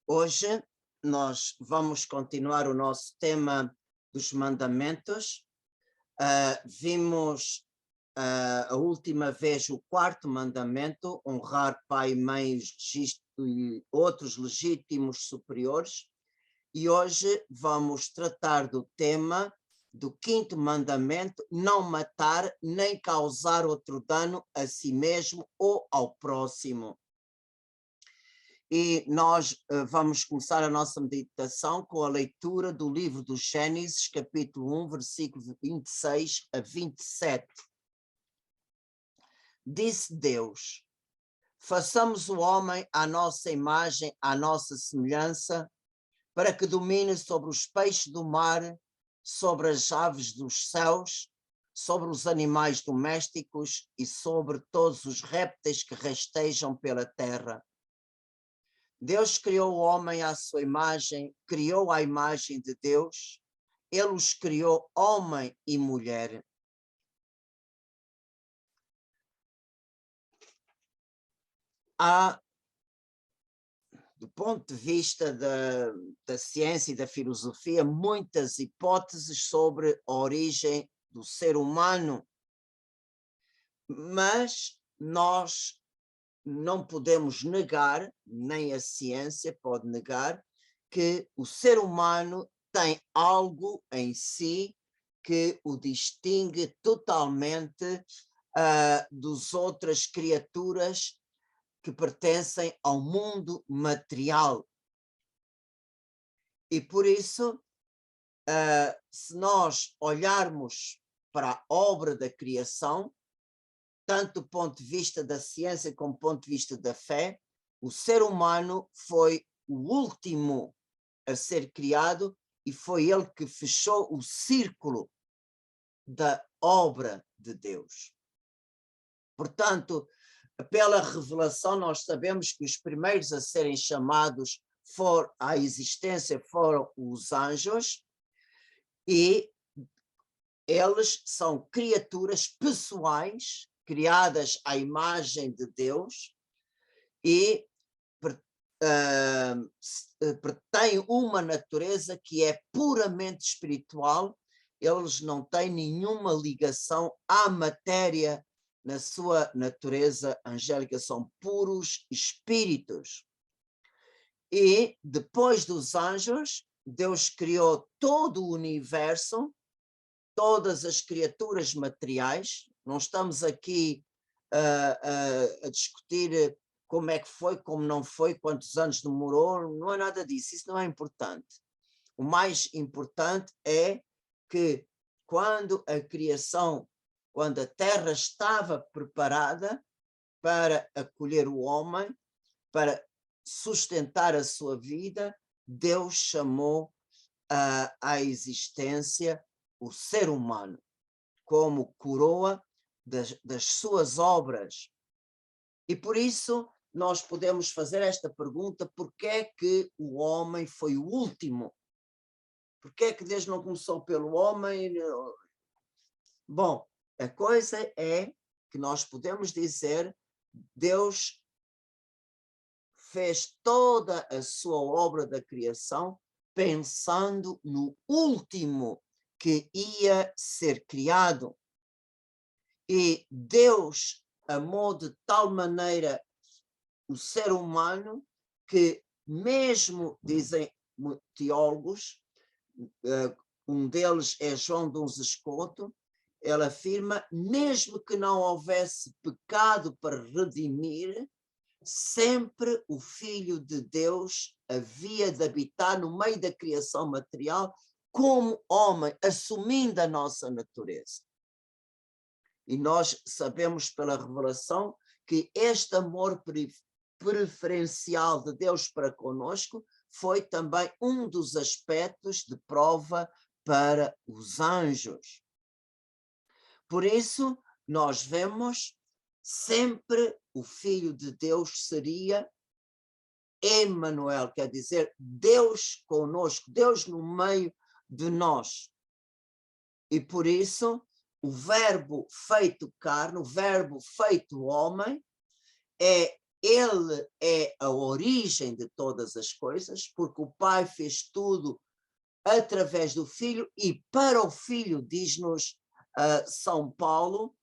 Hoje nós vamos continuar o nosso tema dos mandamentos. Vimos a última vez o quarto mandamento, honrar pai, mãe e outros legítimos superiores, e hoje vamos tratar do tema do quinto mandamento, não matar nem causar outro dano a si mesmo ou ao próximo. E nós vamos começar a nossa meditação com a leitura do livro do Gênesis, capítulo 1, versículo 26 a 27. Disse Deus: façamos o homem à nossa imagem, à nossa semelhança, para que domine sobre os peixes do mar, sobre as aves dos céus, sobre os animais domésticos e sobre todos os répteis que rastejam pela terra. Deus criou o homem à sua imagem, criou a imagem de Deus, ele os criou homem e mulher. Há, do ponto de vista da ciência e da filosofia, muitas hipóteses sobre a origem do ser humano, mas nós não podemos negar, nem a ciência pode negar, que o ser humano tem algo em si que o distingue totalmente das outras criaturas que pertencem ao mundo material. E por isso, se nós olharmos para a obra da criação, tanto do ponto de vista da ciência como do ponto de vista da fé, o ser humano foi o último a ser criado e foi ele que fechou o círculo da obra de Deus. Portanto, pela revelação, nós sabemos que os primeiros a serem chamados à existência foram os anjos, e eles são criaturas pessoais, criadas à imagem de Deus, e têm uma natureza que é puramente espiritual. Eles não têm nenhuma ligação à matéria na sua natureza angélica, são puros espíritos. E depois dos anjos, Deus criou todo o universo, todas as criaturas materiais. Não estamos aqui a discutir como é que foi, como não foi, quantos anos demorou, não é nada disso, isso não é importante. O mais importante é que quando a terra estava preparada para acolher o homem, para sustentar a sua vida, Deus chamou à existência o ser humano como coroa das suas obras. E por isso nós podemos fazer esta pergunta: por que é que o homem foi o último? Por que é que Deus não começou pelo homem? Bom, a coisa é que nós podemos dizer, Deus fez toda a sua obra da criação pensando no último que ia ser criado. E Deus amou de tal maneira o ser humano que, mesmo, dizem teólogos, um deles é João Duns Escoto, ele afirma, mesmo que não houvesse pecado para redimir, sempre o Filho de Deus havia de habitar no meio da criação material como homem, assumindo a nossa natureza. E nós sabemos pela revelação que este amor preferencial de Deus para conosco foi também um dos aspectos de prova para os anjos. Por isso, nós vemos sempre o Filho de Deus seria Emmanuel, quer dizer, Deus conosco, Deus no meio de nós. E por isso, o verbo feito carne, o verbo feito homem, é ele é a origem de todas as coisas, porque o Pai fez tudo através do Filho e para o Filho, diz-nos São Paulo,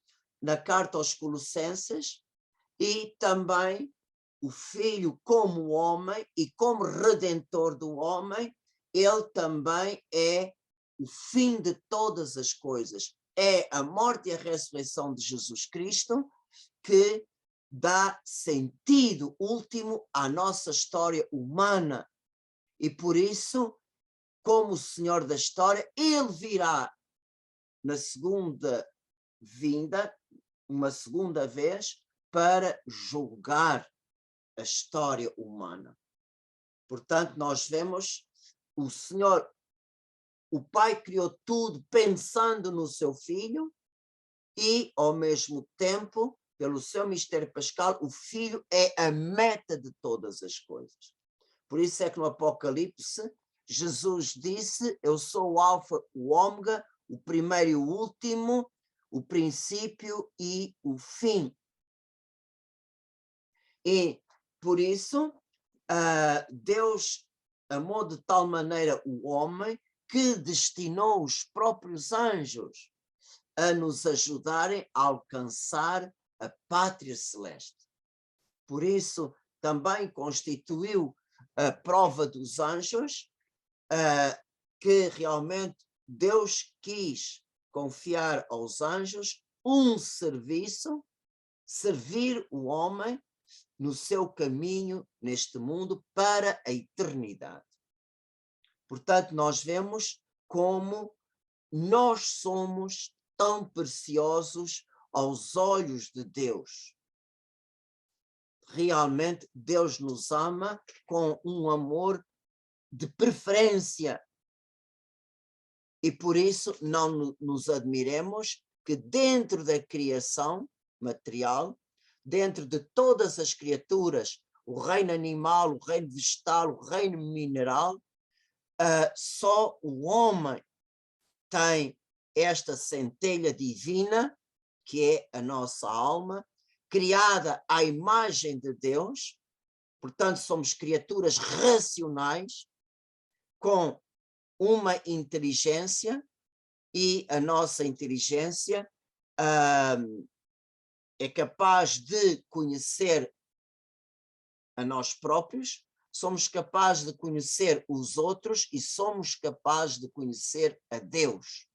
na carta aos Colossenses, e também o Filho como homem e como redentor do homem, ele também é o fim de todas as coisas. É a morte e a ressurreição de Jesus Cristo que dá sentido último à nossa história humana. E por isso, como o Senhor da história, ele virá na segunda vinda, uma segunda vez, para julgar a história humana. Portanto, nós vemos o Senhor, o Pai criou tudo pensando no seu Filho e, ao mesmo tempo, pelo seu mistério pascal, o Filho é a meta de todas as coisas. Por isso é que no Apocalipse, Jesus disse, eu sou o Alfa, o Ômega, o primeiro e o último, o princípio e o fim. E, por isso, Deus amou de tal maneira o homem que destinou os próprios anjos a nos ajudarem a alcançar a pátria celeste. Por isso, também constituiu a prova dos anjos, que realmente Deus quis confiar aos anjos um serviço, servir o homem no seu caminho neste mundo para a eternidade. Portanto, nós vemos como nós somos tão preciosos aos olhos de Deus. Realmente Deus nos ama com um amor de preferência. E por isso não nos admiremos que dentro da criação material, dentro de todas as criaturas, o reino animal, o reino vegetal, o reino mineral, só o homem tem esta centelha divina, que é a nossa alma, criada à imagem de Deus, portanto somos criaturas racionais, com uma inteligência, e a nossa inteligência é capaz de conhecer a nós próprios, somos capazes de conhecer os outros e somos capazes de conhecer a Deus.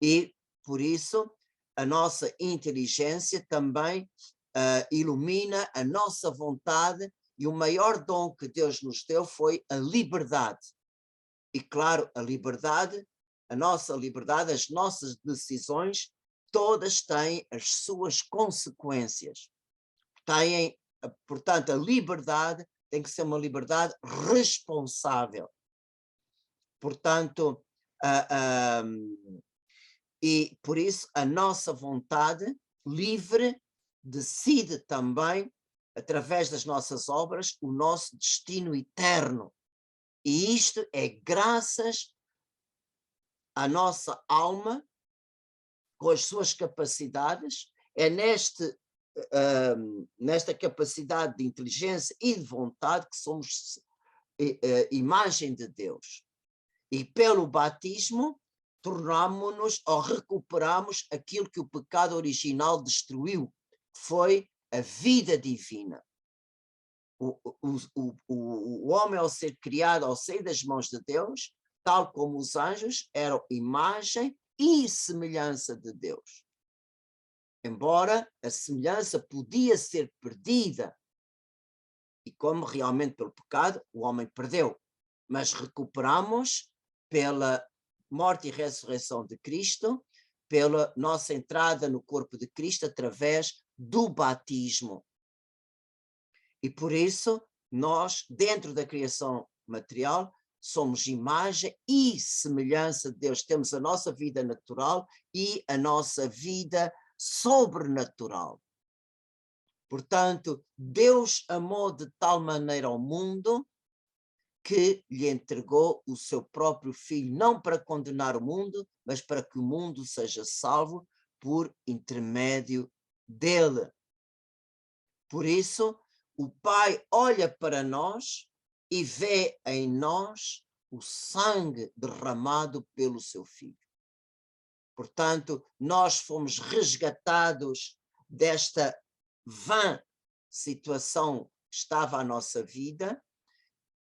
E, por isso, a nossa inteligência também ilumina a nossa vontade, e o maior dom que Deus nos deu foi a liberdade. E, claro, a liberdade, a nossa liberdade, as nossas decisões, todas têm as suas consequências. Portanto, a liberdade tem que ser uma liberdade responsável. Portanto, e por isso a nossa vontade livre decide também, através das nossas obras, o nosso destino eterno. E isto é graças à nossa alma, com as suas capacidades, é nesta capacidade de inteligência e de vontade que somos imagem de Deus. E pelo batismo tornamos-nos ou recuperamos aquilo que o pecado original destruiu, que foi a vida divina. O homem, ao ser criado, ao sair das mãos de Deus, tal como os anjos, eram imagem e semelhança de Deus. Embora a semelhança podia ser perdida, e como realmente pelo pecado o homem perdeu, mas recuperamos pela morte e ressurreição de Cristo, pela nossa entrada no corpo de Cristo através do batismo. E por isso nós, dentro da criação material, somos imagem e semelhança de Deus. Temos a nossa vida natural e a nossa vida sobrenatural. Portanto, Deus amou de tal maneira ao mundo que lhe entregou o seu próprio Filho, não para condenar o mundo, mas para que o mundo seja salvo por intermédio dele. Por isso, o Pai olha para nós e vê em nós o sangue derramado pelo seu Filho. Portanto, nós fomos resgatados desta vã situação que estava à nossa vida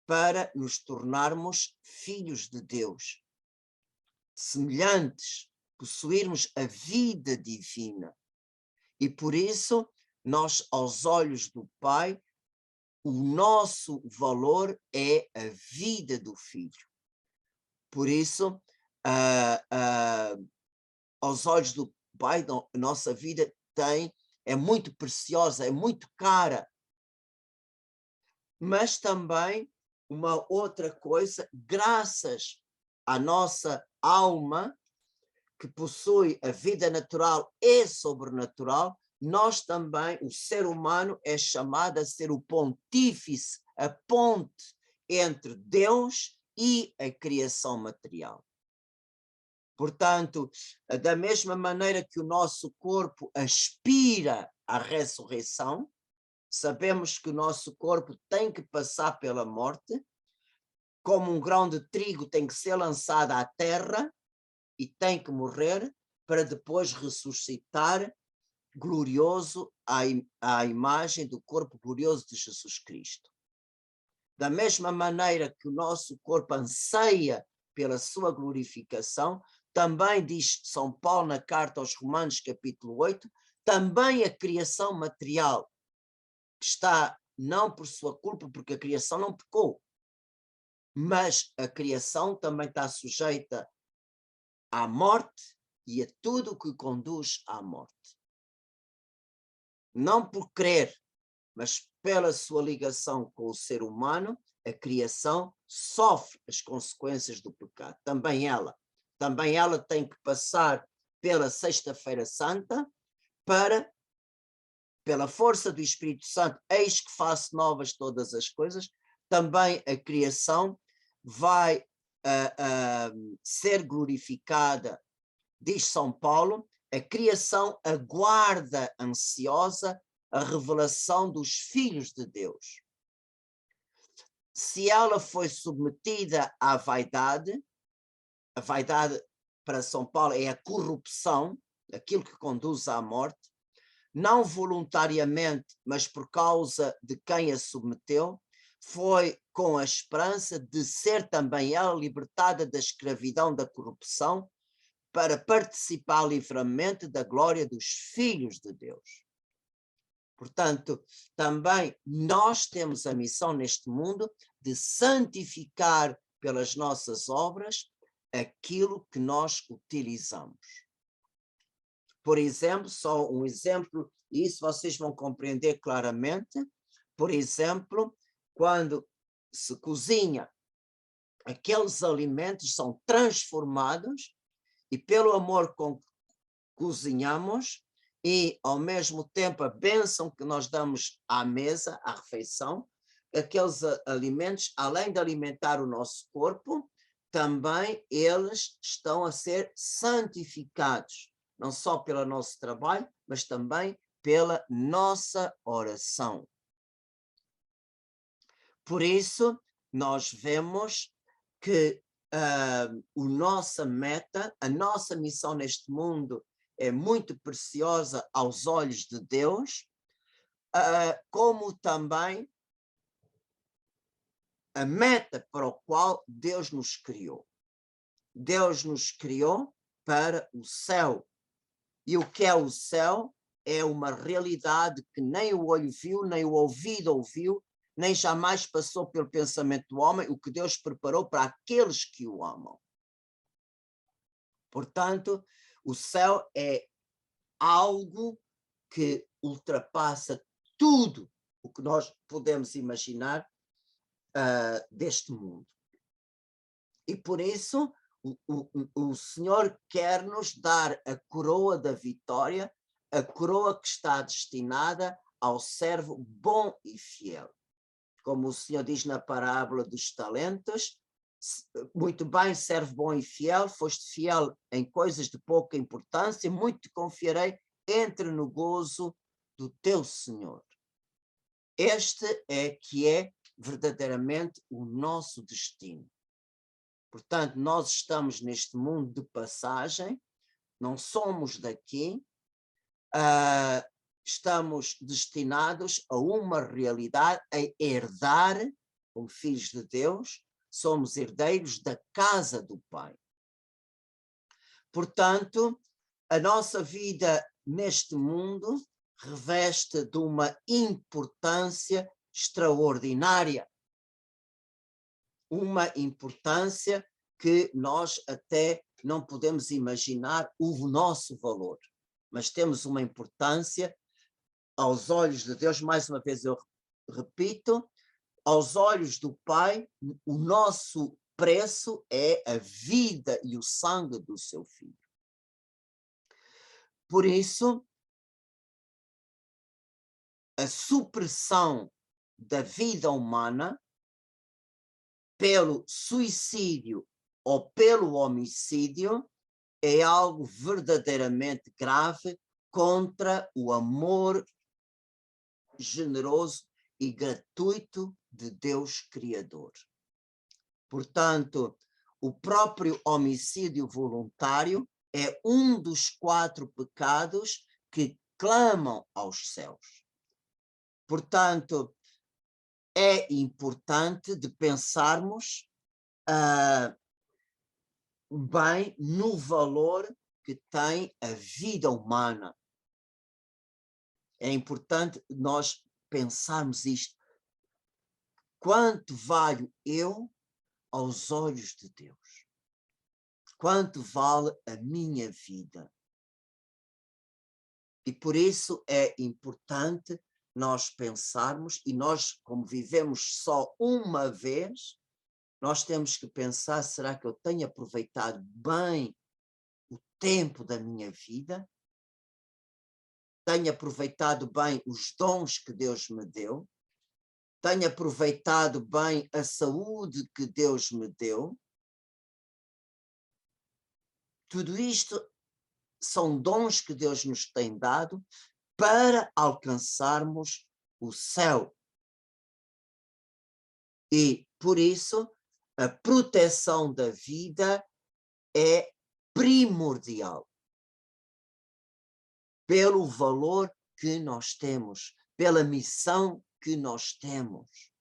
para nos tornarmos filhos de Deus, semelhantes, possuirmos a vida divina. E por isso, nós, aos olhos do Pai, o nosso valor é a vida do Filho. Por isso, aos olhos do Pai, a nossa vida é muito preciosa, é muito cara. Mas também uma outra coisa, graças à nossa alma, que possui a vida natural e sobrenatural, nós também, o ser humano, é chamado a ser o pontífice, a ponte entre Deus e a criação material. Portanto, da mesma maneira que o nosso corpo aspira à ressurreição, sabemos que o nosso corpo tem que passar pela morte, como um grão de trigo tem que ser lançado à terra e tem que morrer para depois ressuscitar glorioso à imagem do corpo glorioso de Jesus Cristo. Da mesma maneira que o nosso corpo anseia pela sua glorificação, também diz São Paulo na carta aos Romanos, capítulo 8, também a criação material, que está não por sua culpa, porque a criação não pecou, mas a criação também está sujeita à morte e a tudo o que conduz à morte. Não por crer, mas pela sua ligação com o ser humano, a criação sofre as consequências do pecado. Também ela tem que passar pela Sexta-feira Santa para, pela força do Espírito Santo, eis que faço novas todas as coisas, também a criação vai ser glorificada, diz São Paulo, a criação aguarda ansiosa a revelação dos filhos de Deus. Se ela foi submetida à vaidade, a vaidade para São Paulo é a corrupção, aquilo que conduz à morte, não voluntariamente, mas por causa de quem a submeteu, foi com a esperança de ser também ela libertada da escravidão da corrupção para participar livremente da glória dos filhos de Deus. Portanto, também nós temos a missão neste mundo de santificar pelas nossas obras aquilo que nós utilizamos. Por exemplo, só um exemplo, e isso vocês vão compreender claramente, por exemplo, quando se cozinha, aqueles alimentos são transformados e pelo amor com que cozinhamos e ao mesmo tempo a bênção que nós damos à mesa, à refeição, aqueles alimentos, além de alimentar o nosso corpo, também eles estão a ser santificados, não só pelo nosso trabalho, mas também pela nossa oração. Por isso, nós vemos que a nossa meta, a nossa missão neste mundo é muito preciosa aos olhos de Deus, como também a meta para o qual Deus nos criou. Deus nos criou para o céu. E o que é o céu? É uma realidade que nem o olho viu, nem o ouvido ouviu, nem jamais passou pelo pensamento do homem, o que Deus preparou para aqueles que o amam. Portanto, o céu é algo que ultrapassa tudo o que nós podemos imaginar deste mundo. E por isso, o Senhor quer nos dar a coroa da vitória, a coroa que está destinada ao servo bom e fiel. Como o Senhor diz na parábola dos talentos, muito bem, servo bom e fiel, foste fiel em coisas de pouca importância, muito te confiarei, entre no gozo do teu Senhor. Este é que é verdadeiramente o nosso destino. Portanto, nós estamos neste mundo de passagem, não somos daqui, estamos destinados a uma realidade, a herdar, como filhos de Deus, somos herdeiros da casa do Pai. Portanto, a nossa vida neste mundo reveste de uma importância extraordinária. Uma importância que nós até não podemos imaginar o nosso valor. Mas temos uma importância aos olhos de Deus, mais uma vez eu repito, aos olhos do Pai, o nosso preço é a vida e o sangue do seu Filho. Por isso, a supressão da vida humana pelo suicídio ou pelo homicídio é algo verdadeiramente grave contra o amor generoso e gratuito de Deus Criador. Portanto, o próprio homicídio voluntário é um dos 4 pecados que clamam aos céus. Portanto, é importante de pensarmos bem no valor que tem a vida humana. É importante nós pensarmos isto. Quanto valho eu aos olhos de Deus? Quanto vale a minha vida? E por isso é importante nós pensarmos, e nós, como vivemos só uma vez, nós temos que pensar, será que eu tenho aproveitado bem o tempo da minha vida? Tenho aproveitado bem os dons que Deus me deu? Tenho aproveitado bem a saúde que Deus me deu? Tudo isto são dons que Deus nos tem dado para alcançarmos o céu. E, por isso, a proteção da vida é primordial. Pelo valor que nós temos, pela missão que nós temos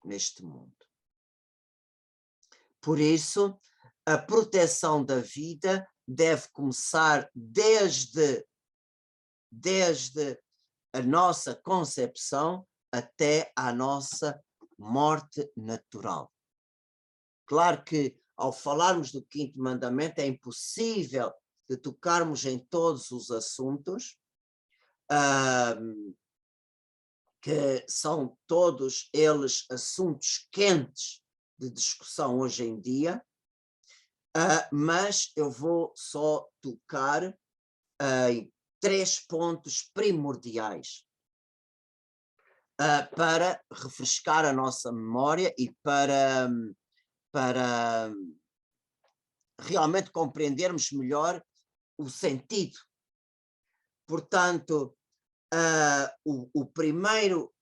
neste mundo. Por isso, a proteção da vida deve começar desde a nossa concepção até a nossa morte natural. Claro que, ao falarmos do 5º mandamento, é impossível de tocarmos em todos os assuntos, que são todos eles assuntos quentes de discussão hoje em dia, mas eu vou só tocar em 3 pontos primordiais para refrescar a nossa memória e para realmente compreendermos melhor o sentido. Portanto, o primeiro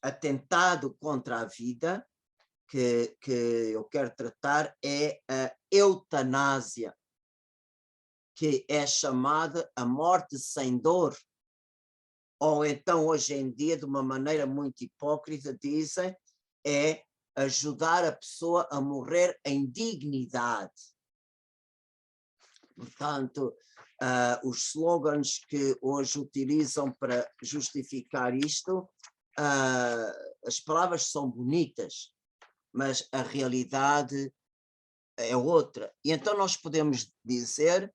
atentado contra a vida que eu quero tratar é a eutanásia, que é chamada a morte sem dor, ou então hoje em dia, de uma maneira muito hipócrita, dizem, é ajudar a pessoa a morrer em dignidade. Portanto, os slogans que hoje utilizam para justificar isto, as palavras são bonitas, mas a realidade é outra. E então nós podemos dizer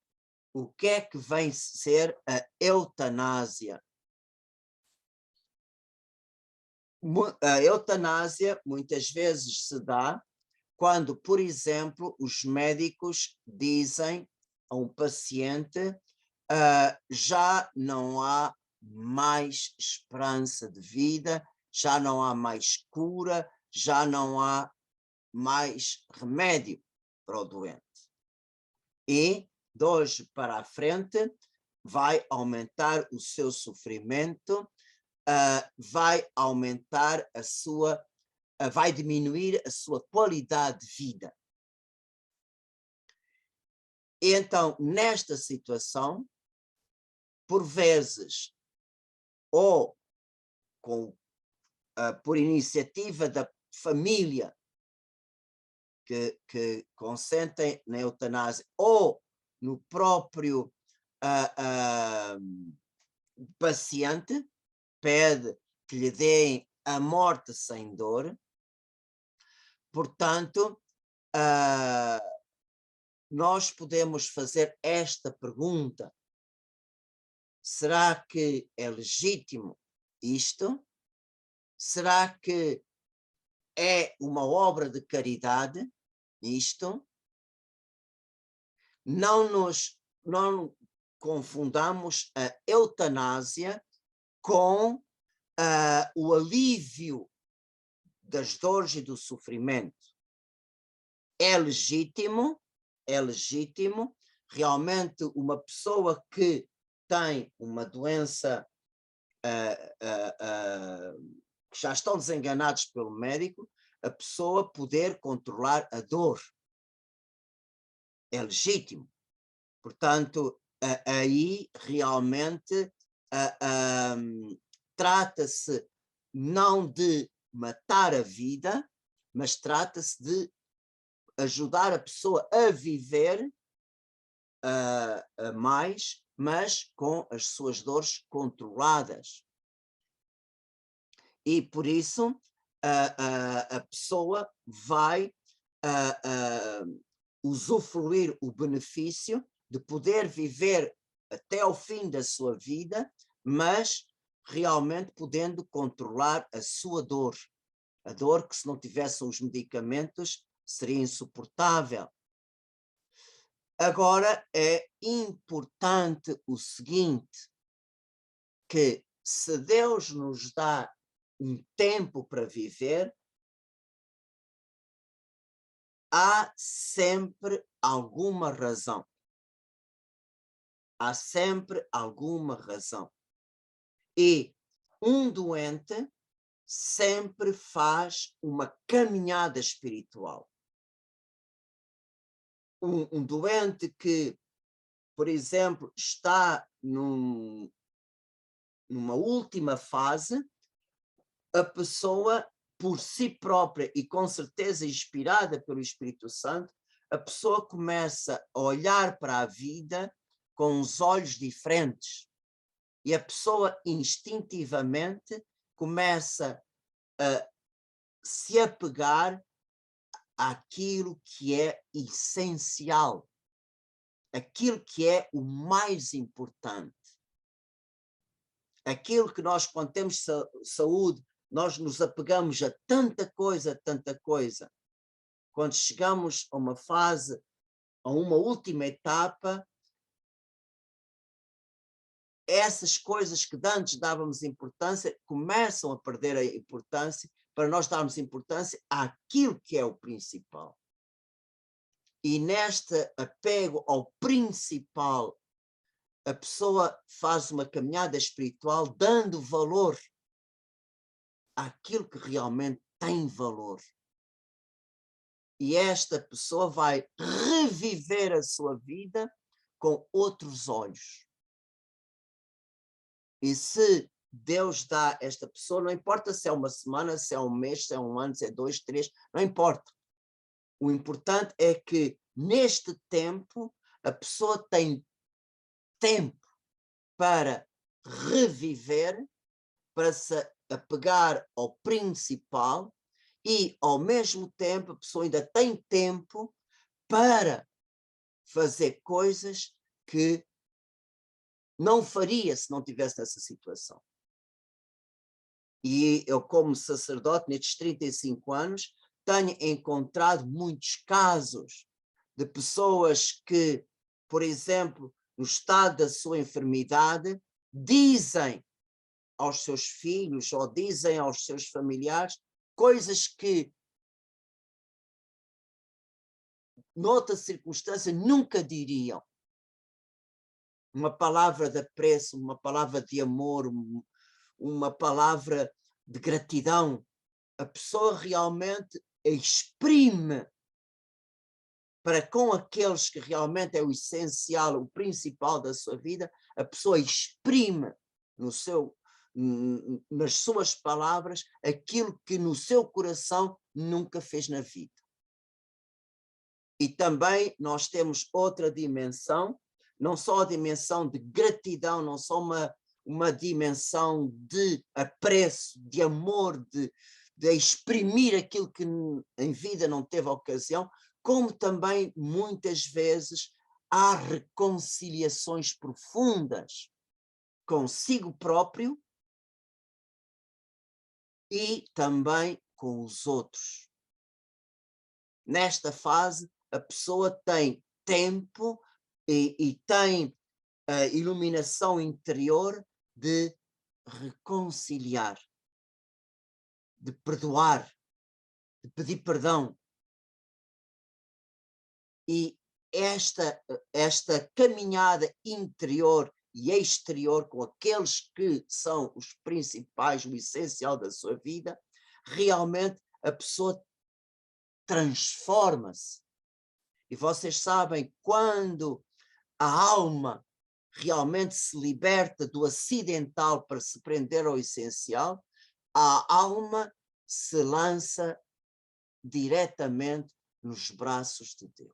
o que é que vem ser a eutanásia. A eutanásia muitas vezes se dá quando, por exemplo, os médicos dizem a um paciente já não há mais esperança de vida, já não há mais cura, já não há mais remédio para o doente. E, de hoje para a frente, vai aumentar o seu sofrimento vai aumentar a sua, vai diminuir a sua qualidade de vida. E então, nesta situação, por vezes, ou por iniciativa da família que consentem na eutanásia, ou no próprio paciente, pede que lhe deem a morte sem dor. Portanto, nós podemos fazer esta pergunta: será que é legítimo isto? Será que é uma obra de caridade isto? Não confundamos a eutanásia com o alívio das dores e do sofrimento. É legítimo, realmente uma pessoa que tem uma doença, que já estão desenganados pelo médico, a pessoa poder controlar a dor. É legítimo. Portanto, aí realmente trata-se não de matar a vida, mas trata-se de ajudar a pessoa a viver mais, mas com as suas dores controladas. E por isso a pessoa vai usufruir o benefício de poder viver até ao fim da sua vida, mas realmente podendo controlar a sua dor. A dor que, se não tivessem os medicamentos, seria insuportável. Agora, é importante o seguinte, que se Deus nos dá um tempo para viver, há sempre alguma razão. Há sempre alguma razão. E um doente sempre faz uma caminhada espiritual. Um doente que, por exemplo, está numa última fase, a pessoa, por si própria e com certeza inspirada pelo Espírito Santo, a pessoa começa a olhar para a vida com os olhos diferentes. E a pessoa instintivamente começa a se apegar àquilo que é essencial, aquilo que é o mais importante. Aquilo que nós, quando temos saúde, nós nos apegamos a tanta coisa, tanta coisa. Quando chegamos a uma fase, a uma última etapa, essas coisas que antes dávamos importância começam a perder a importância, para nós darmos importância àquilo que é o principal. E neste apego ao principal, a pessoa faz uma caminhada espiritual dando valor àquilo que realmente tem valor. E esta pessoa vai reviver a sua vida com outros olhos. E se Deus dá a esta pessoa, não importa se é uma semana, se é um mês, se é um ano, se é 2, 3, não importa. O importante é que neste tempo a pessoa tem tempo para reviver, para se apegar ao principal, e ao mesmo tempo a pessoa ainda tem tempo para fazer coisas que não faria se não estivesse nessa situação. E eu, como sacerdote, nestes 35 anos, tenho encontrado muitos casos de pessoas que, por exemplo, no estado da sua enfermidade, dizem aos seus filhos ou dizem aos seus familiares coisas que, noutra circunstância, nunca diriam. Uma palavra de apreço, uma palavra de amor, uma palavra de gratidão. A pessoa realmente exprime para com aqueles que realmente é o essencial, o principal da sua vida, a pessoa exprime nas suas palavras aquilo que no seu coração nunca fez na vida. E também nós temos outra dimensão, não só a dimensão de gratidão, não só uma dimensão de apreço, de amor, de exprimir aquilo que em vida não teve ocasião, como também muitas vezes há reconciliações profundas consigo próprio e também com os outros. Nesta fase, a pessoa tem tempo e tem a iluminação interior de reconciliar, de perdoar, de pedir perdão. E esta caminhada interior e exterior com aqueles que são os principais, o essencial da sua vida, realmente a pessoa transforma-se. E vocês sabem, quando a alma realmente se liberta do acidental para se prender ao essencial, a alma se lança diretamente nos braços de Deus.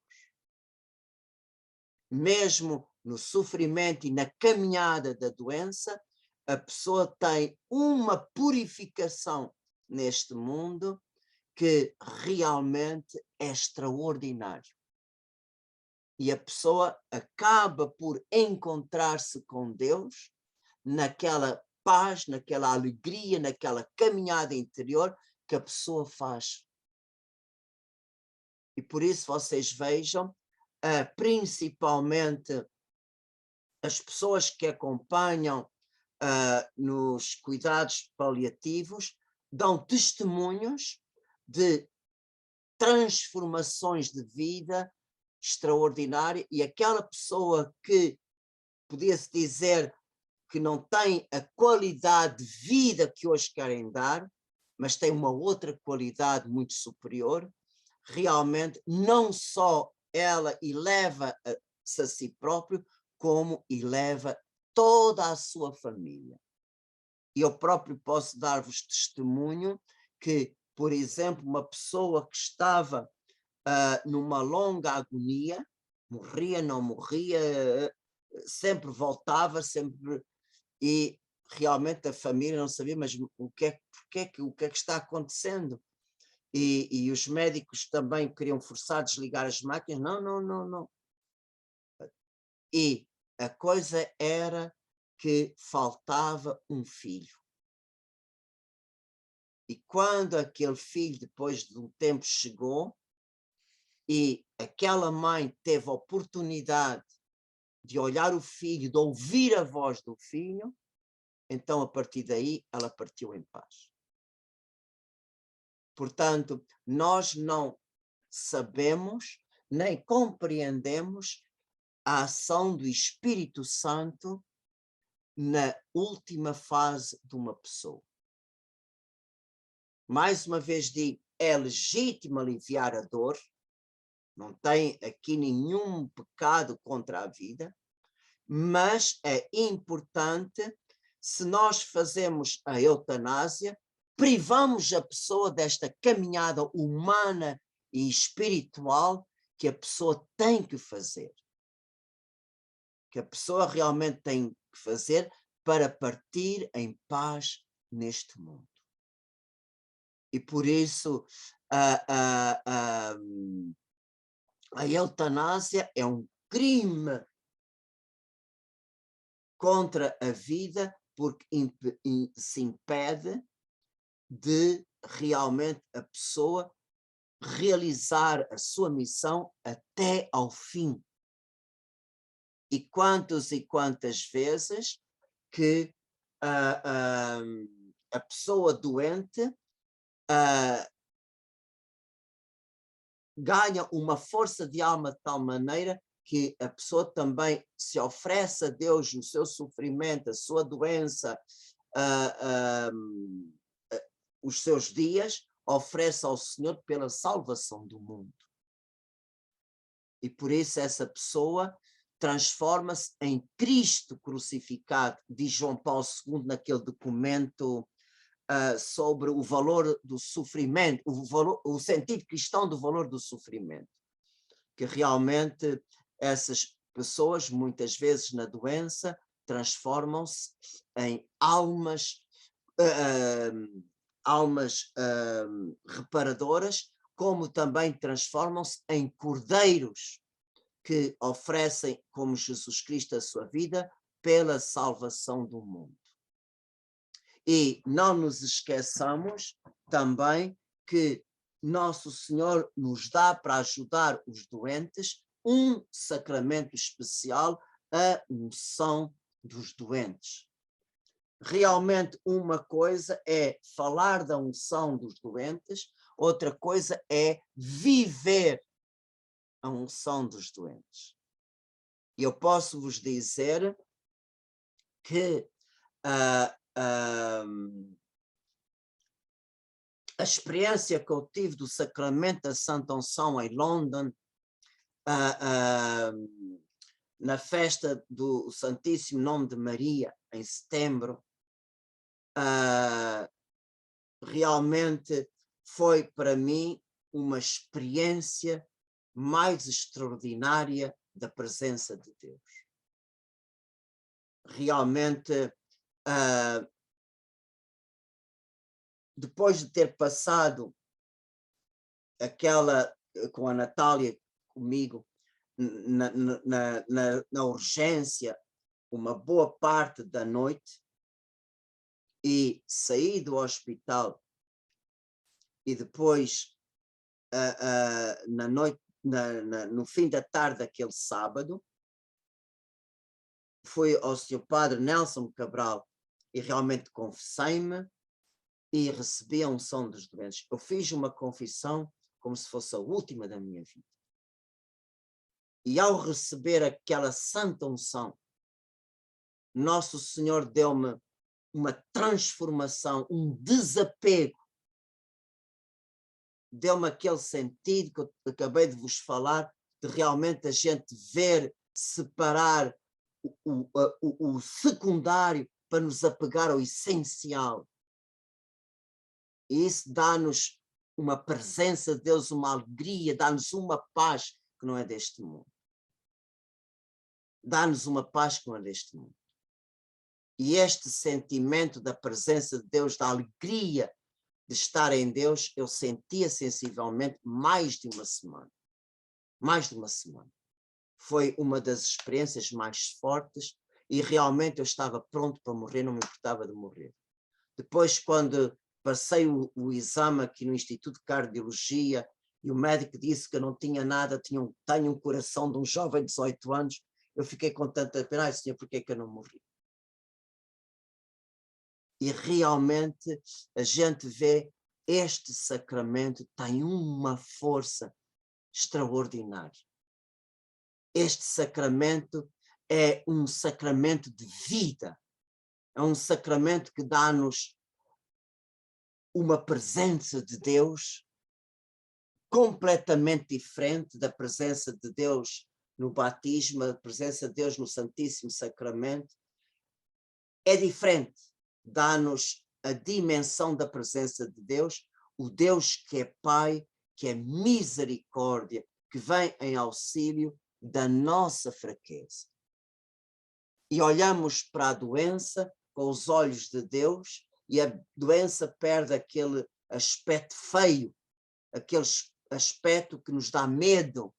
Mesmo no sofrimento e na caminhada da doença, a pessoa tem uma purificação neste mundo que realmente é extraordinário. E a pessoa acaba por encontrar-se com Deus naquela paz, naquela alegria, naquela caminhada interior que a pessoa faz. E por isso vocês vejam, principalmente as pessoas que acompanham nos cuidados paliativos, dão testemunhos de transformações de vida extraordinária, e aquela pessoa que podia-se dizer que não tem a qualidade de vida que hoje querem dar, mas tem uma outra qualidade muito superior, realmente não só ela eleva-se a si próprio, como eleva toda a sua família. E eu próprio posso dar-vos testemunho que, por exemplo, uma pessoa que estava numa longa agonia, morria, não morria, sempre voltava, sempre, e realmente a família não sabia, mas o que é que está acontecendo? E os médicos também queriam forçar a desligar as máquinas, não. E a coisa era que faltava um filho. E quando aquele filho, depois de um tempo, chegou, e aquela mãe teve a oportunidade de olhar o filho, de ouvir a voz do filho, então a partir daí ela partiu em paz. Portanto, nós não sabemos nem compreendemos a ação do Espírito Santo na última fase de uma pessoa. Mais uma vez digo, é legítimo aliviar a dor, não tem aqui nenhum pecado contra a vida, mas é importante, se nós fazemos a eutanásia, privamos a pessoa desta caminhada humana e espiritual que a pessoa tem que fazer. Que a pessoa realmente tem que fazer para partir em paz neste mundo. E por isso a eutanásia é um crime contra a vida, porque se impede de realmente a pessoa realizar a sua missão até ao fim. E quantas vezes que a pessoa doente ganha uma força de alma de tal maneira que a pessoa também se oferece a Deus no seu sofrimento, a sua doença, os seus dias, oferece ao Senhor pela salvação do mundo. E por isso essa pessoa transforma-se em Cristo crucificado, diz João Paulo II naquele documento sobre o valor do sofrimento, o sentido cristão do valor do sofrimento. Que realmente essas pessoas, muitas vezes na doença, transformam-se em almas reparadoras, como também transformam-se em cordeiros que oferecem, como Jesus Cristo, a sua vida pela salvação do mundo. E não nos esqueçamos também que Nosso Senhor nos dá para ajudar os doentes um sacramento especial, a unção dos doentes. Realmente uma coisa é falar da unção dos doentes, outra coisa é viver a unção dos doentes. E eu posso vos dizer que a experiência que eu tive do sacramento da Santa Unção em London, na festa do Santíssimo Nome de Maria, em setembro, realmente foi para mim uma experiência mais extraordinária da presença de Deus. Realmente, depois de ter passado aquela, com a Natália, comigo, na urgência, uma boa parte da noite, e saí do hospital, e depois, na noite, no fim da tarde daquele sábado, fui ao Sr. Padre Nelson Cabral e realmente confessei-me e recebi a unção dos doentes. Eu fiz uma confissão como se fosse a última da minha vida. E ao receber aquela santa unção, Nosso Senhor deu-me uma transformação, um desapego. Deu-me aquele sentido que eu acabei de vos falar, de realmente a gente ver, separar o secundário para nos apegar ao essencial. E isso dá-nos uma presença de Deus, uma alegria, dá-nos uma paz que não é deste mundo. Dá-nos uma paz que não é deste mundo. E este sentimento da presença de Deus, da alegria de estar em Deus, eu sentia sensivelmente mais de uma semana. Mais de uma semana. Foi uma das experiências mais fortes e realmente eu estava pronto para morrer, não me importava de morrer. Depois, quando passei o exame aqui no Instituto de Cardiologia e o médico disse que eu não tinha nada, tenho um coração de um jovem de 18 anos, eu fiquei com tanta pena. Ai, Senhor, por que é que eu não morri? E realmente a gente vê este sacramento tem uma força extraordinária. Este sacramento é um sacramento de vida, é um sacramento que dá-nos uma presença de Deus completamente diferente da presença de Deus no batismo, a presença de Deus no Santíssimo Sacramento. É diferente, dá-nos a dimensão da presença de Deus, o Deus que é Pai, que é misericórdia, que vem em auxílio da nossa fraqueza. E olhamos para a doença com os olhos de Deus e a doença perde aquele aspecto feio, aquele aspecto que nos dá medo.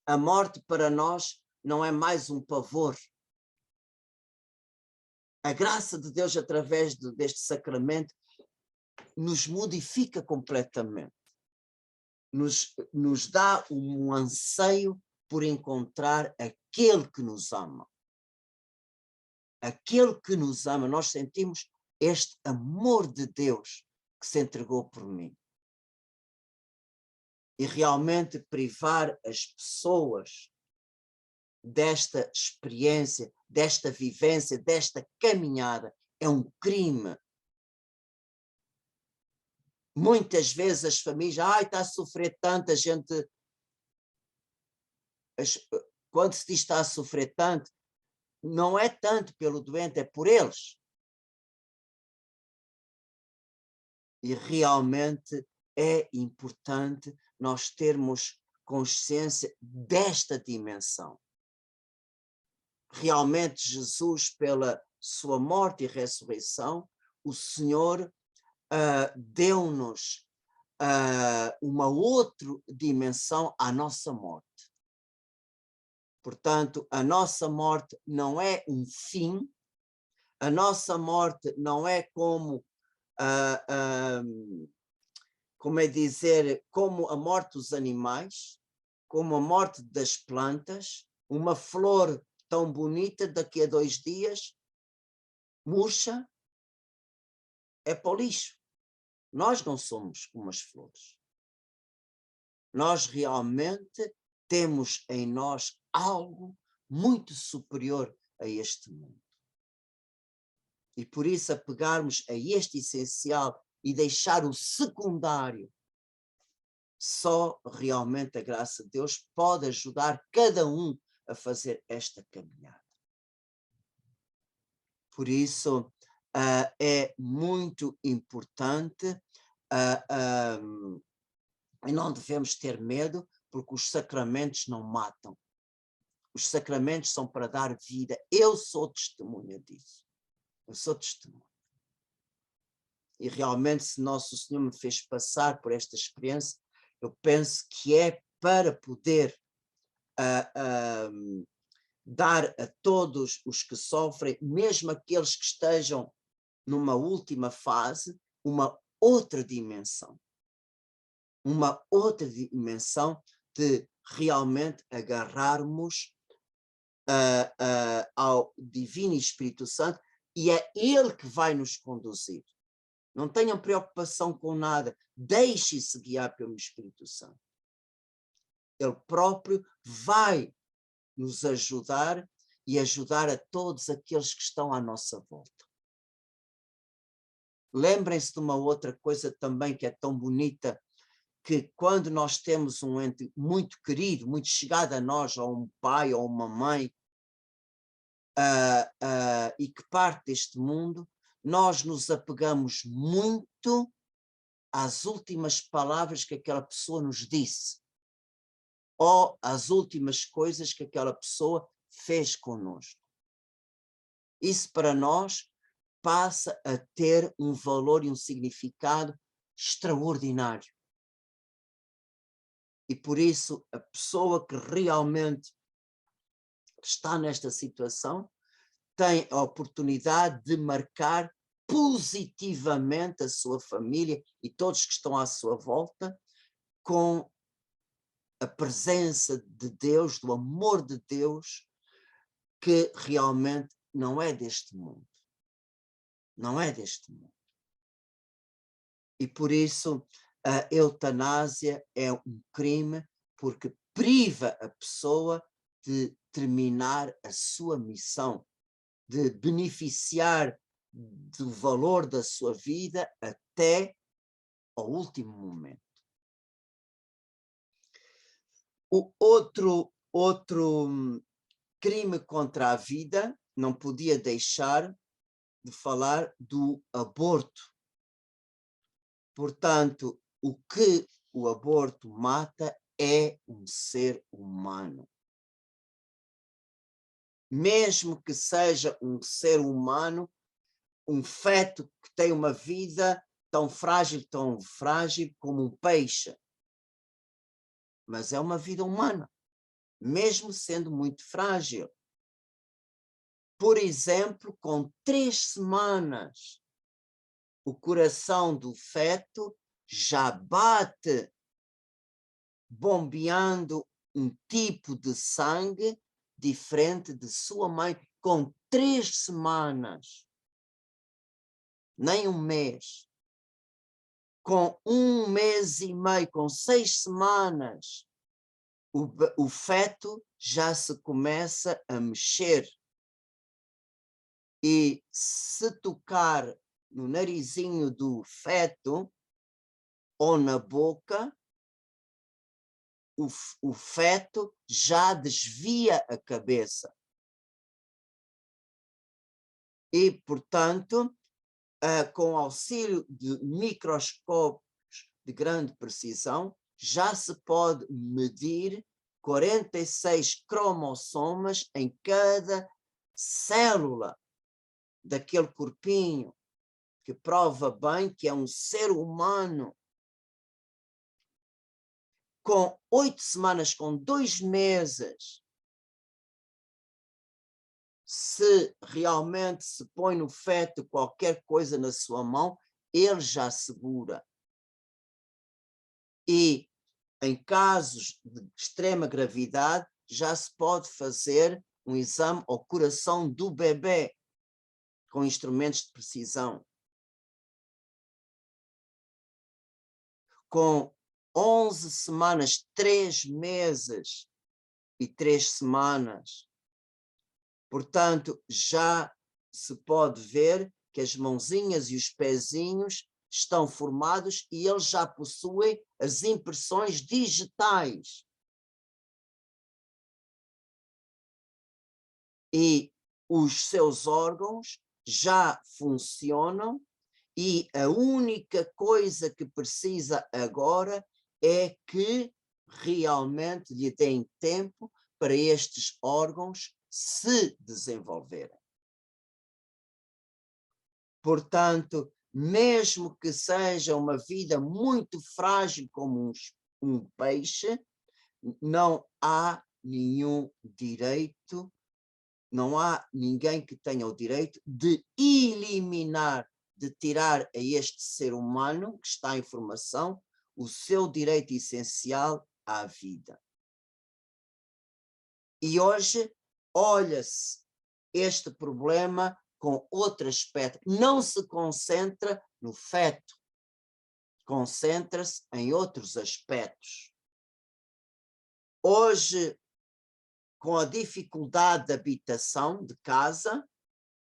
A morte para nós não é mais um pavor. A graça de Deus através deste sacramento nos modifica completamente. Nos dá um anseio por encontrar aquele que nos ama. Aquele que nos ama, nós sentimos este amor de Deus que se entregou por mim. E realmente privar as pessoas desta experiência, desta vivência, desta caminhada, é um crime. Muitas vezes as famílias, está a sofrer tanta gente. Quando se diz está a sofrer tanto, não é tanto pelo doente, é por eles. E realmente é importante nós termos consciência desta dimensão. Realmente Jesus, pela sua morte e ressurreição, o Senhor deu-nos uma outra dimensão à nossa morte. Portanto, a nossa morte não é um fim, a nossa morte não é como como é dizer, como a morte dos animais, como a morte das plantas, uma flor tão bonita, daqui a 2 dias, murcha, é para o lixo. Nós não somos como as flores. Nós realmente temos em nós algo muito superior a este mundo. E por isso apegarmos a este essencial e deixar o secundário, só realmente a graça de Deus pode ajudar cada um a fazer esta caminhada. Por isso é muito importante e não devemos ter medo, porque os sacramentos não matam. Os sacramentos são para dar vida. Eu sou testemunha disso. Eu sou testemunha. E realmente, se Nosso Senhor me fez passar por esta experiência, eu penso que é para poder dar a todos os que sofrem, mesmo aqueles que estejam numa última fase, uma outra dimensão. Uma outra dimensão de realmente agarrarmos ao Divino Espírito Santo, e é Ele que vai nos conduzir. Não tenham preocupação com nada, deixe-se guiar pelo Espírito Santo. Ele próprio vai nos ajudar e ajudar a todos aqueles que estão à nossa volta. Lembrem-se de uma outra coisa também que é tão bonita, que quando nós temos um ente muito querido, muito chegado a nós, ou um pai ou uma mãe, e que parte deste mundo, nós nos apegamos muito às últimas palavras que aquela pessoa nos disse, ou às últimas coisas que aquela pessoa fez connosco. Isso para nós passa a ter um valor e um significado extraordinário. E por isso a pessoa que realmente está nesta situação tem a oportunidade de marcar positivamente a sua família e todos que estão à sua volta com a presença de Deus, do amor de Deus, que realmente não é deste mundo. Não é deste mundo. E por isso a eutanásia é um crime, porque priva a pessoa de terminar a sua missão, de beneficiar do valor da sua vida até ao último momento. O outro crime contra a vida, não podia deixar de falar do aborto. Portanto, o que o aborto mata é um ser humano. Mesmo que seja um ser humano, um feto que tem uma vida tão frágil como um peixe. Mas é uma vida humana, mesmo sendo muito frágil. Por exemplo, com 3 semanas, o coração do feto já bate, bombeando um tipo de sangue diferente de sua mãe, com 3 semanas. Nem um mês. Com 1 mês e meio, com 6 semanas, o feto já se começa a mexer. E se tocar no narizinho do feto ou na boca, o feto já desvia a cabeça. E, portanto, com auxílio de microscópios de grande precisão, já se pode medir 46 cromossomas em cada célula daquele corpinho, que prova bem que é um ser humano. Com 8 semanas, com 2 meses, se realmente se põe no feto qualquer coisa na sua mão, ele já segura. E em casos de extrema gravidade, já se pode fazer um exame ao coração do bebê, com instrumentos de precisão. Com 11 semanas, 3 meses e 3 semanas, portanto, já se pode ver que as mãozinhas e os pezinhos estão formados e eles já possuem as impressões digitais. E os seus órgãos já funcionam e a única coisa que precisa agora é que realmente lhe deem tempo para estes órgãos se desenvolverem. Portanto, mesmo que seja uma vida muito frágil como um peixe, não há nenhum direito, não há ninguém que tenha o direito de eliminar, de tirar a este ser humano que está em formação o seu direito essencial à vida. E hoje olha-se este problema com outro aspecto. Não se concentra no feto, concentra-se em outros aspectos. Hoje, com a dificuldade de habitação de casa,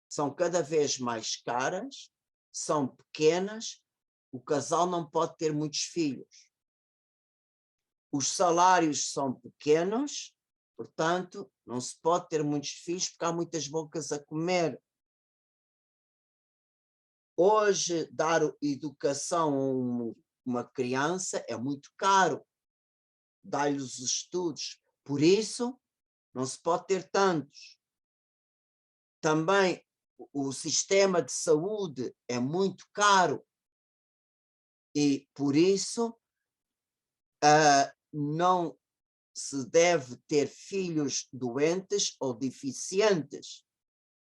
são cada vez mais caras, são pequenas, o casal não pode ter muitos filhos. Os salários são pequenos, portanto, não se pode ter muitos filhos porque há muitas bocas a comer. Hoje, dar educação a uma criança é muito caro, dar-lhe os estudos, por isso não se pode ter tantos. Também o sistema de saúde é muito caro e por isso não se deve ter filhos doentes ou deficientes,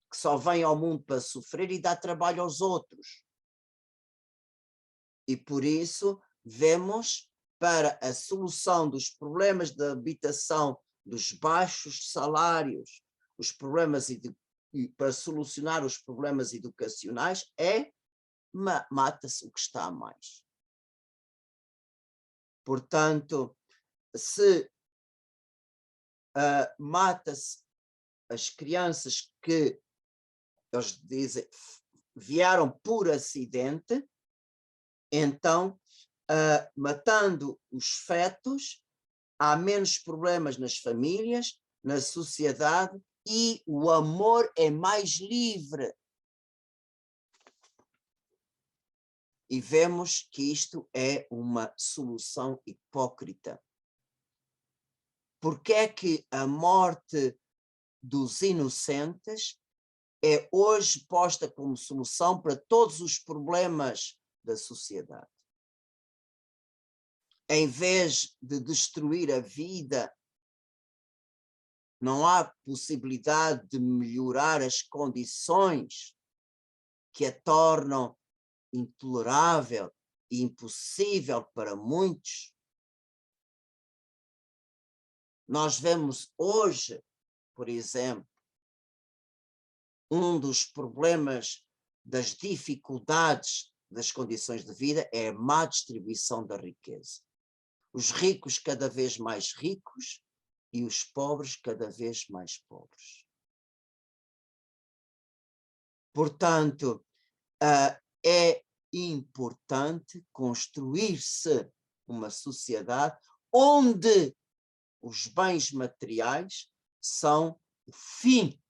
que só vêm ao mundo para sofrer e dar trabalho aos outros. E por isso vemos para a solução dos problemas da habitação, dos baixos salários, os problemas para solucionar os problemas educacionais mata-se o que está a mais. Portanto, se mata-se as crianças que eles dizem vieram por acidente, então, matando os fetos, há menos problemas nas famílias, na sociedade e o amor é mais livre. E vemos que isto é uma solução hipócrita. Porque é que a morte dos inocentes é hoje posta como solução para todos os problemas da sociedade? Em vez de destruir a vida, não há possibilidade de melhorar as condições que a tornam intolerável e impossível para muitos? Nós vemos hoje, por exemplo, um dos problemas das dificuldades das condições de vida é a má distribuição da riqueza. Os ricos cada vez mais ricos e os pobres cada vez mais pobres. Portanto, é importante construir-se uma sociedade onde os bens materiais são o fim.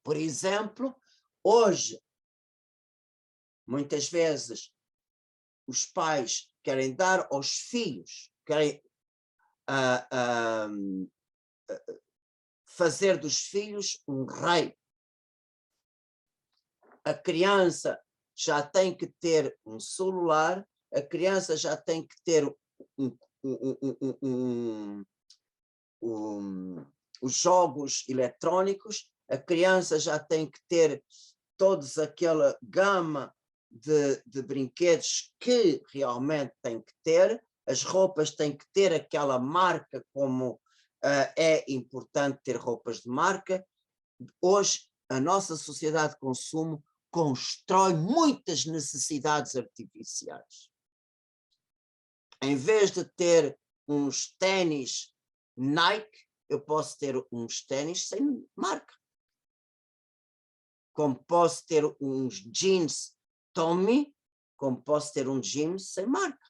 Por exemplo, hoje, muitas vezes, os pais querem dar aos filhos, querem fazer dos filhos um rei. A criança já tem que ter um celular, a criança já tem que ter os jogos eletrónicos, a criança já tem que ter toda aquela gama de brinquedos que realmente tem que ter, as roupas têm que ter aquela marca, como é importante ter roupas de marca. Hoje, a nossa sociedade de consumo constrói muitas necessidades artificiais. Em vez de ter uns ténis Nike, eu posso ter uns ténis sem marca. Como posso ter uns jeans Tommy, como posso ter um jeans sem marca.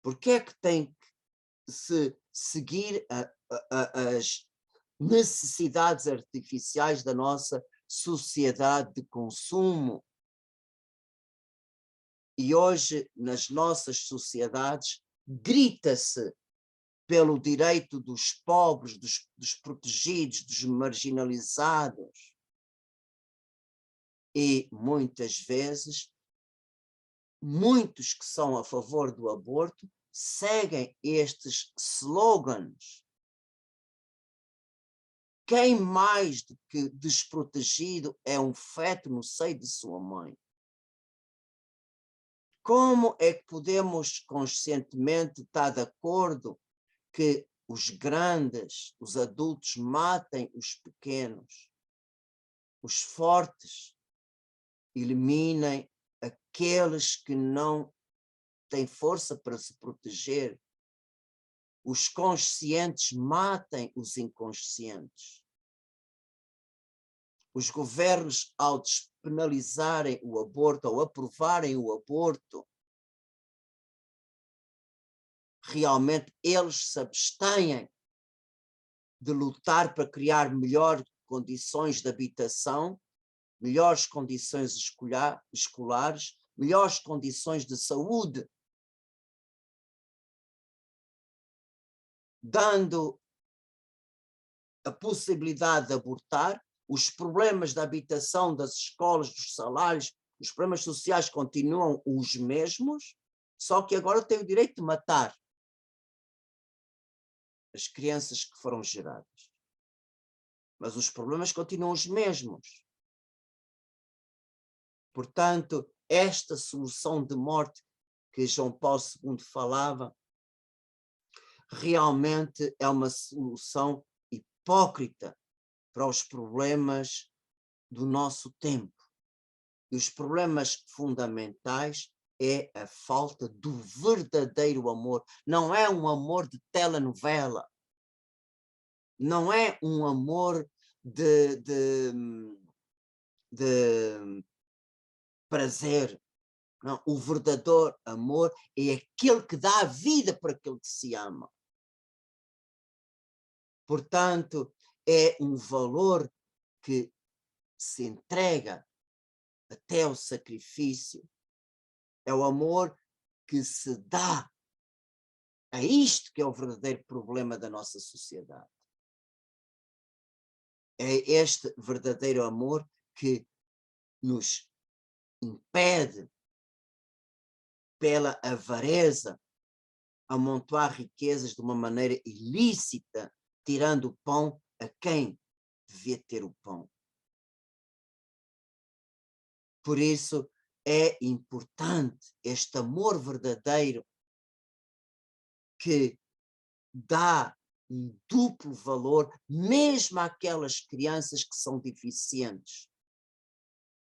Porque é que tem que se seguir as necessidades artificiais da nossa sociedade de consumo? E hoje, nas nossas sociedades, grita-se pelo direito dos pobres, dos protegidos, dos marginalizados. E, muitas vezes, muitos que são a favor do aborto seguem estes slogans. Quem mais do que desprotegido é um feto no seio de sua mãe? Como é que podemos conscientemente estar de acordo que os grandes, os adultos, matem os pequenos, os fortes eliminem aqueles que não têm força para se proteger, os conscientes matem os inconscientes? Os governos, ao despenalizarem o aborto, ao aprovarem o aborto, realmente eles se abstêm de lutar para criar melhores condições de habitação, melhores condições escolares, melhores condições de saúde, dando a possibilidade de abortar. Os problemas da habitação, das escolas, dos salários, os problemas sociais continuam os mesmos, só que agora tem o direito de matar as crianças que foram geradas. Mas os problemas continuam os mesmos. Portanto, esta solução de morte que João Paulo II falava, realmente é uma solução hipócrita para os problemas do nosso tempo. E os problemas fundamentais é a falta do verdadeiro amor. Não é um amor de telenovela. Não é um amor de prazer. Não, o verdadeiro amor é aquele que dá a vida para aquele que se ama. Portanto, é um valor que se entrega até o sacrifício. É o amor que se dá. É isto que é o verdadeiro problema da nossa sociedade. É este verdadeiro amor que nos impede, pela avareza, amontoar riquezas de uma maneira ilícita, tirando o pão a quem devia ter o pão. Por isso é importante este amor verdadeiro que dá um duplo valor, mesmo àquelas crianças que são deficientes,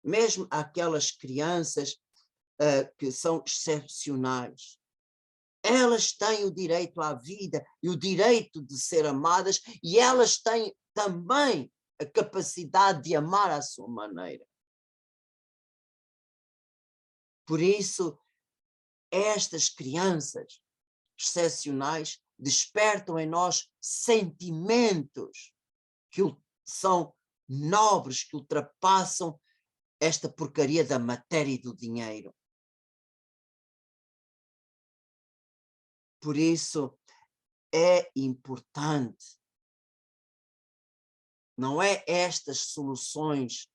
mesmo àquelas crianças que são excepcionais. Elas têm o direito à vida e o direito de ser amadas, e elas têm também a capacidade de amar à sua maneira. Por isso, estas crianças excepcionais despertam em nós sentimentos que são nobres, que ultrapassam esta porcaria da matéria e do dinheiro. Por isso, é importante, não é estas soluções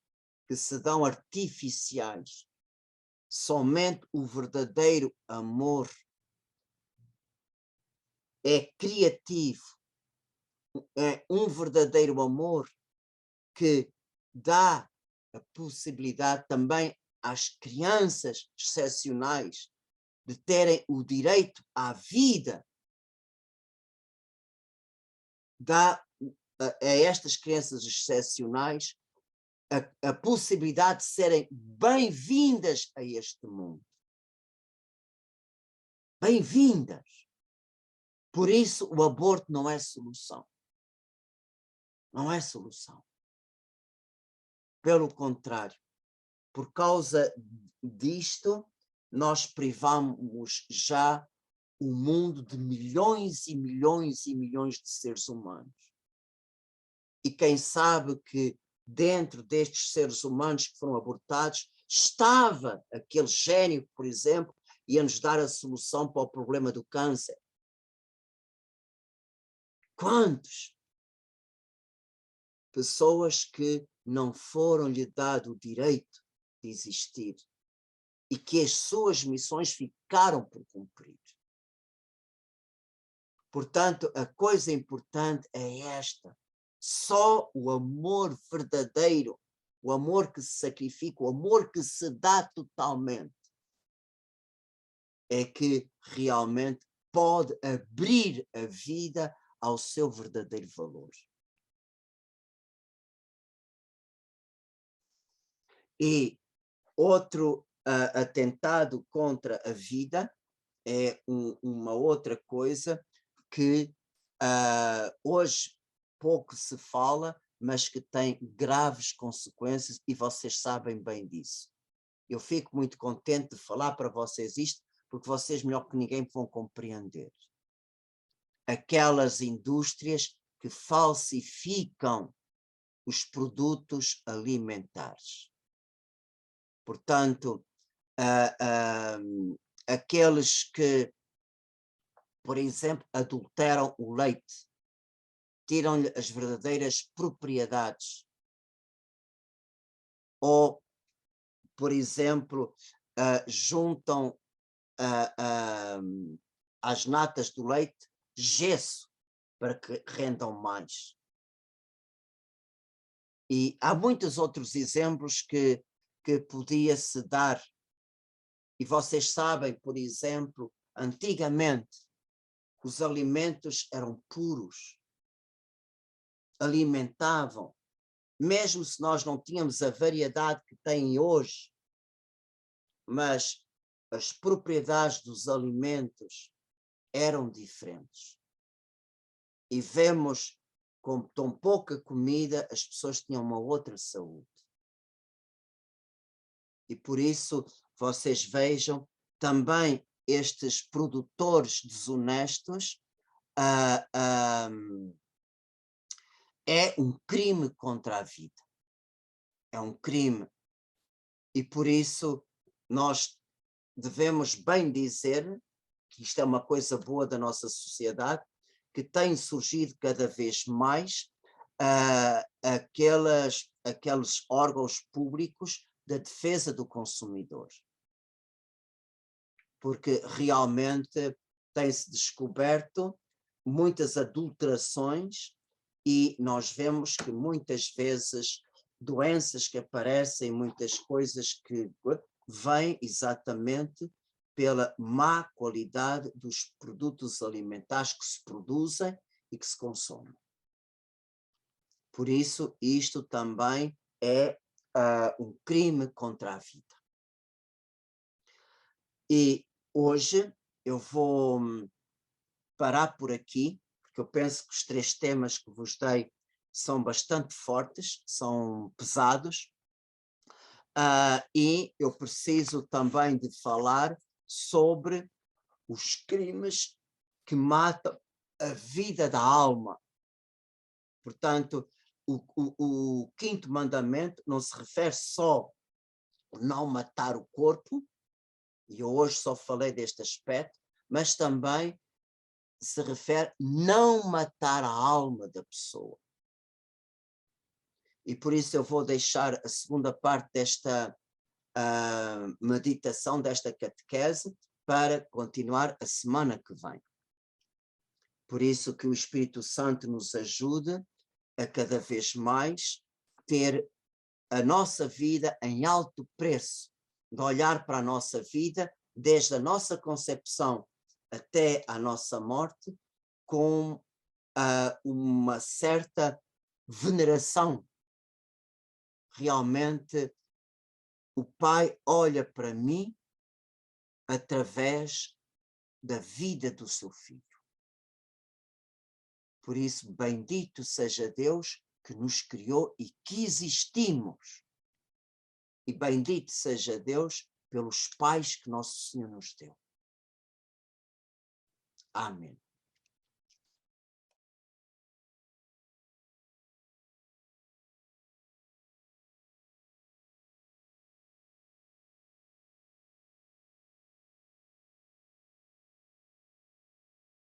que se dão artificiais, somente o verdadeiro amor é criativo, é um verdadeiro amor que dá a possibilidade também às crianças excepcionais de terem o direito à vida, dá a estas crianças excepcionais a possibilidade de serem bem-vindas a este mundo. Bem-vindas. Por isso, o aborto não é solução. Não é solução. Pelo contrário, por causa disto, nós privamos já o mundo de milhões e milhões e milhões de seres humanos. E quem sabe que dentro destes seres humanos que foram abortados, estava aquele gênio que, por exemplo, ia nos dar a solução para o problema do câncer. Quantos? Pessoas que não foram-lhe dado o direito de existir e que as suas missões ficaram por cumprir. Portanto, a coisa importante é esta. Só o amor verdadeiro, o amor que se sacrifica, o amor que se dá totalmente, é que realmente pode abrir a vida ao seu verdadeiro valor. E outro atentado contra a vida é uma outra coisa que hoje pouco se fala, mas que tem graves consequências e vocês sabem bem disso. Eu fico muito contente de falar para vocês isto, porque vocês melhor que ninguém vão compreender. Aquelas indústrias que falsificam os produtos alimentares. Portanto, aqueles que, por exemplo, adulteram o leite, tiram-lhe as verdadeiras propriedades. Ou, por exemplo, juntam às natas do leite gesso para que rendam mais. E há muitos outros exemplos que podia-se dar. E vocês sabem, por exemplo, antigamente os alimentos eram puros, alimentavam, mesmo se nós não tínhamos a variedade que têm hoje, mas as propriedades dos alimentos eram diferentes. E vemos, com tão pouca comida, as pessoas tinham uma outra saúde. E por isso, vocês vejam, também estes produtores desonestos, é um crime contra a vida. É um crime. E por isso, nós devemos bem dizer que isto é uma coisa boa da nossa sociedade, que tem surgido cada vez mais aqueles órgãos públicos da defesa do consumidor. Porque realmente tem-se descoberto muitas adulterações e nós vemos que muitas vezes doenças que aparecem, muitas coisas que vêm exatamente pela má qualidade dos produtos alimentares que se produzem e que se consomem. Por isso, isto também é um crime contra a vida. E hoje eu vou parar por aqui, porque eu penso que os 3 temas que vos dei são bastante fortes, são pesados, e eu preciso também de falar sobre os crimes que matam a vida da alma. Portanto, o quinto mandamento não se refere só a não matar o corpo, e eu hoje só falei deste aspecto, mas também se refere a não matar a alma da pessoa. E por isso eu vou deixar a segunda parte desta meditação, desta catequese, para continuar a semana que vem. Por isso que o Espírito Santo nos ajude a cada vez mais ter a nossa vida em alto preço, de olhar para a nossa vida desde a nossa concepção até a nossa morte com uma certa veneração. Realmente o Pai olha para mim através da vida do seu Filho. Por isso, bendito seja Deus que nos criou e que existimos. E bendito seja Deus pelos pais que Nosso Senhor nos deu. Amém.